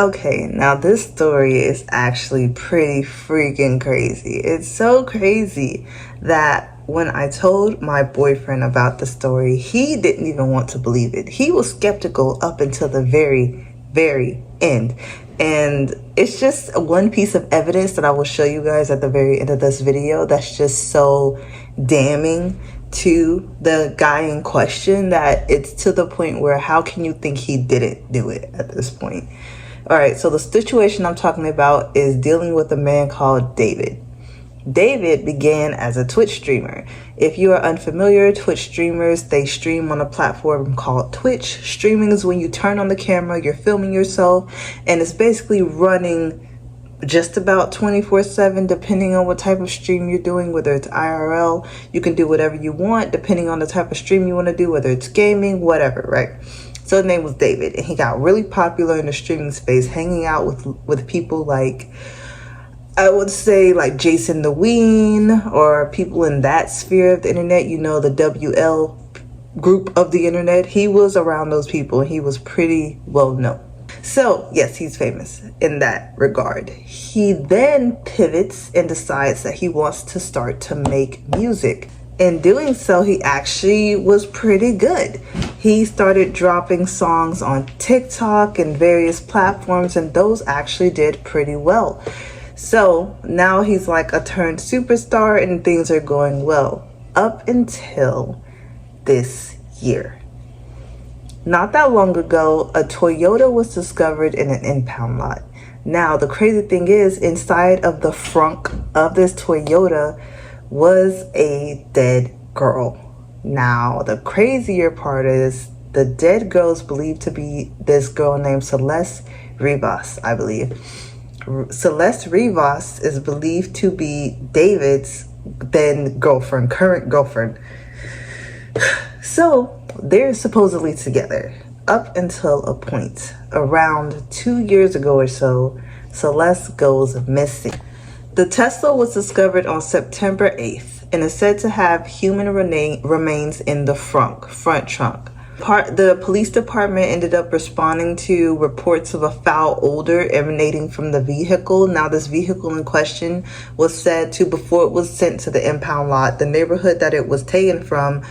Okay, now this story is actually pretty freaking crazy. It's so crazy that when I told my boyfriend about the story, he didn't even want to believe it. He was skeptical up until the very end. And it's just one piece of evidence that I will show you guys at the very end of this video that's just so damning to the guy in question that it's to the point where how can you think he didn't do it at this point? All right, so the situation I'm talking about is dealing with a man called David. David began as a Twitch streamer. If you are unfamiliar, Twitch streamers, they stream on a platform called Twitch. Streaming is when you turn on the camera, you're filming yourself, and it's basically running just about 24/7 depending on what type of stream you're doing, whether it's IRL. You can do whatever you want depending on the type of stream you want to do, whether it's gaming, whatever, right? So his name was David, and he got really popular in the streaming space, hanging out with people like, I would say, like Jason the Ween, or people in that sphere of the internet, you know, the WL group of the internet. He was around those people, and he was pretty well known. So yes, he's famous in that regard. He then pivots and decides that he wants to start to make music. In doing so, he actually was pretty good. He started dropping songs on TikTok and various platforms, and those actually did pretty well. So now he's like a turned superstar and things are going well up until this year. Not that long ago, a Toyota was discovered in an impound lot. Now, the crazy thing is, inside of the frunk of this Toyota was a dead girl. Now, the crazier part is the dead girl is believed to be this girl named Celeste Rivas, I believe. Celeste Rivas is believed to be David's then girlfriend, current girlfriend. So they're supposedly together up until a point. Around 2 years ago or so, Celeste goes missing. The Tesla was discovered on September 8th and is said to have human remains in the front trunk. The police department ended up responding to reports of a foul odor emanating from the vehicle. Now, this vehicle in question was said to, before it was sent to the impound lot, the neighborhood that it was taken from,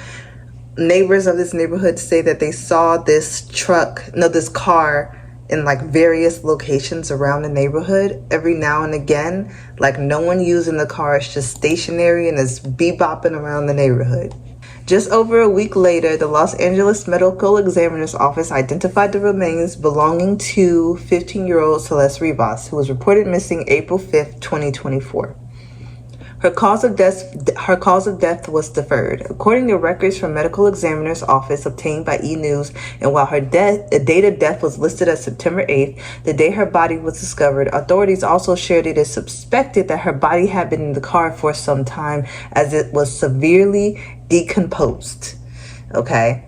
neighbors of this neighborhood say that they saw this car in like various locations around the neighborhood every now and again. Like, no one using the car, it's just stationary and is bebopping around the neighborhood. Just over a week later, the Los Angeles Medical Examiner's Office identified the remains belonging to 15-year-old Celeste Rivas, who was reported missing April 5th, 2024. Her cause of death was deferred. According to records from Medical Examiner's Office obtained by E! News, and while the date of death was listed as September 8th, the day her body was discovered, authorities also shared it is suspected that her body had been in the car for some time as it was severely decomposed. Okay.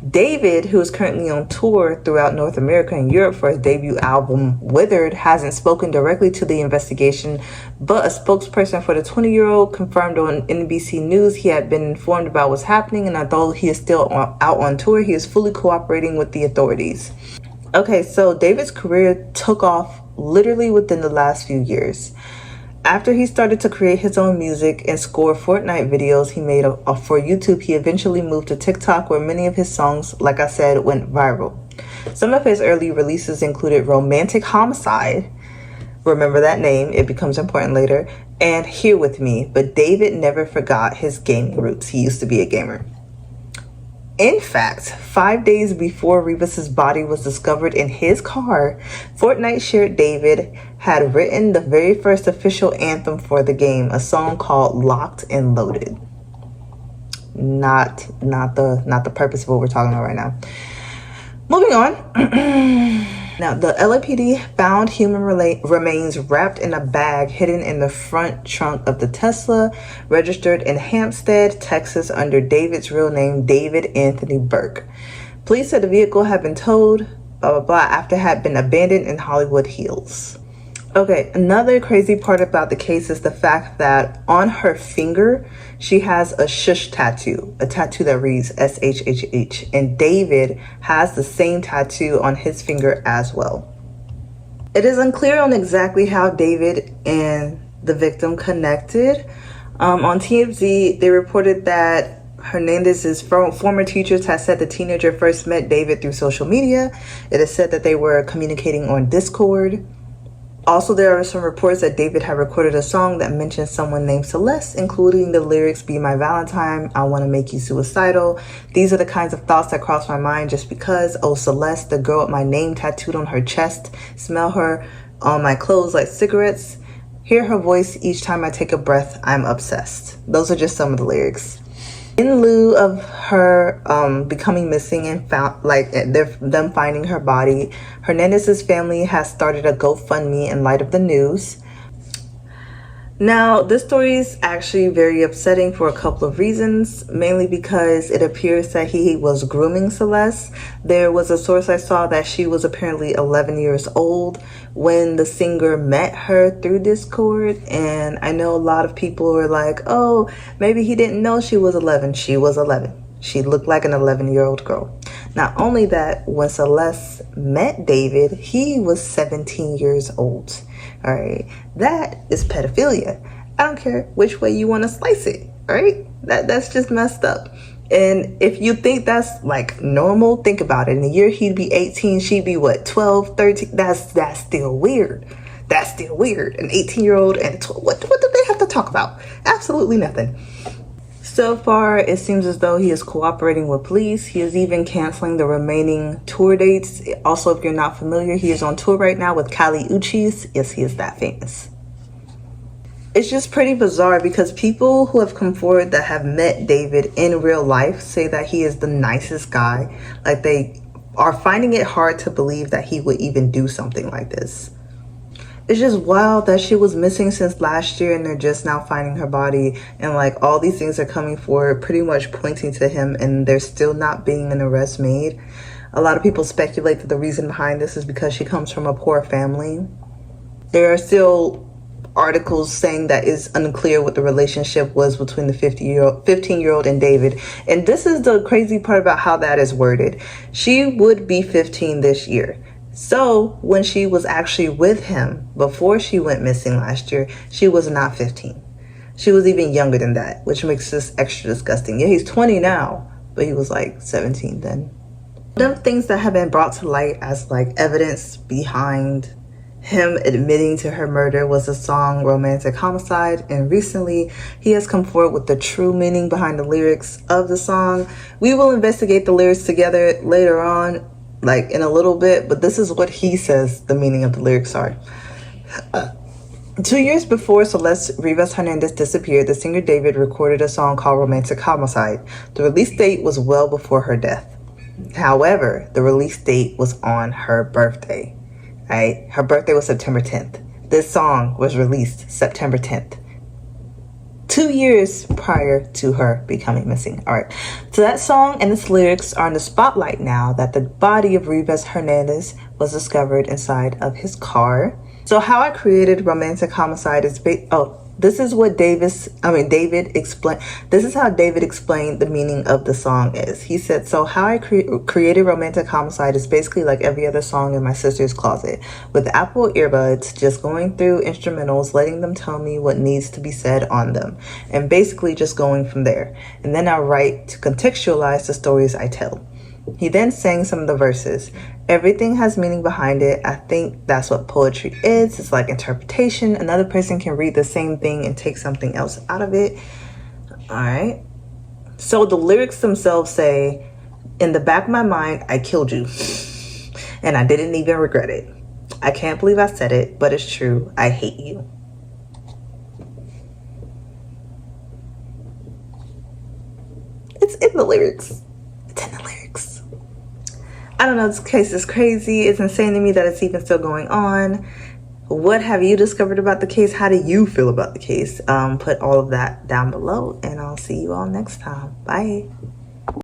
David, who is currently on tour throughout North America and Europe for his debut album, Withered, hasn't spoken directly to the investigation, but a spokesperson for the 20-year-old confirmed on NBC News he had been informed about what's happening, and although he is still out on tour, he is fully cooperating with the authorities. Okay, so David's career took off literally within the last few years. After he started to create his own music and score Fortnite videos he made for YouTube, he eventually moved to TikTok, where many of his songs, like I said, went viral. Some of his early releases included Romantic Homicide, remember that name, it becomes important later, and Here With Me, but David never forgot his gaming roots. He used to be a gamer. In fact, 5 days before Rivas's body was discovered in his car, Fortnite shared David had written the very first official anthem for the game, a song called Locked and Loaded. Not the purpose of what we're talking about right now. Moving on. Now, the LAPD found human remains wrapped in a bag hidden in the front trunk of the Tesla, registered in Hampstead, Texas, under David's real name, David Anthony Burke. Police said the vehicle had been towed, blah, blah, blah, after it had been abandoned in Hollywood Hills. Okay, another crazy part about the case is the fact that on her finger, she has a shush tattoo, a tattoo that reads SHHH, and David has the same tattoo on his finger as well. It is unclear on exactly how David and the victim connected. On TMZ, they reported that Hernandez's former teachers had said the teenager first met David through social media. It is said that they were communicating on Discord. Also, there are some reports that David had recorded a song that mentioned someone named Celeste, including the lyrics, "Be my Valentine, I want to make you suicidal." These are the kinds of thoughts that cross my mind just because. Oh, Celeste, the girl with my name tattooed on her chest. Smell her on my clothes like cigarettes. Hear her voice each time I take a breath. I'm obsessed. Those are just some of the lyrics. In lieu of her becoming missing and them finding her body, Hernandez's family has started a GoFundMe in light of the news. Now, this story is actually very upsetting for a couple of reasons, mainly because it appears that he was grooming Celeste. There was a source I saw that she was apparently 11 years old when the singer met her through Discord, and I know a lot of people were like, oh, maybe he didn't know she was 11. She was 11. She looked like an 11-year-old girl. Not only that, when Celeste met David, he was 17 years old. All right, that is pedophilia. I don't care which way you want to slice it. All right, that's just messed up. And if you think that's like normal, think about it. In a year he'd be 18, she'd be what, 12, 13? That's still weird. That's still weird. An 18-year-old and 12, what do they have to talk about? Absolutely nothing. So far, it seems as though he is cooperating with police. He is even canceling the remaining tour dates. Also, if you're not familiar, he is on tour right now with Kali Uchis. Yes, he is that famous. It's just pretty bizarre because people who have come forward that have met David in real life say that he is the nicest guy. Like, they are finding it hard to believe that he would even do something like this. It's just wild that she was missing since last year and they're just now finding her body, and like all these things are coming forward pretty much pointing to him, and there's still not being an arrest made. A lot of people speculate that the reason behind this is because she comes from a poor family. There are still articles saying that it's unclear what the relationship was between the 15-year-old and David. And this is the crazy part about how that is worded. She would be 15 this year. So when she was actually with him before she went missing last year, she was not 15. She was even younger than that, which makes this extra disgusting. Yeah, he's 20 now, but he was like 17 then. One of the things that have been brought to light as like evidence behind him admitting to her murder was the song Romantic Homicide, and recently he has come forward with the true meaning behind the lyrics of the song. We will investigate the lyrics together later on, like in a little bit, but this is what he says the meaning of the lyrics are. 2 years before Celeste Rivas Hernandez disappeared, the singer David recorded a song called Romantic Homicide. The release date was well before her death. However, the release date was on her birthday. Right? Her birthday was September 10th. This song was released September 10th. 2 years prior to her becoming missing. All right. So that song and its lyrics are in the spotlight now that the body of Rivas Hernandez was discovered inside of his car. So how I created Romantic Homicide is this is what David explained. This is how David explained the meaning of the song is. He said, so how I created Romantic Homicide is basically like every other song in my sister's closet, with Apple earbuds, just going through instrumentals, letting them tell me what needs to be said on them, and basically just going from there. And then I write to contextualize the stories I tell. He then sang some of the verses. Everything has meaning behind it. I think that's what poetry is. It's like interpretation. Another person can read the same thing and take something else out of it. All right. So the lyrics themselves say, in the back of my mind, I killed you. And I didn't even regret it. I can't believe I said it, but it's true. I hate you. It's in the lyrics. It's in the lyrics. I don't know, this case is crazy. It's insane to me that it's even still going on. What have you discovered about the case? How do you feel about the case? Put all of that down below, and I'll see you all next time. Bye.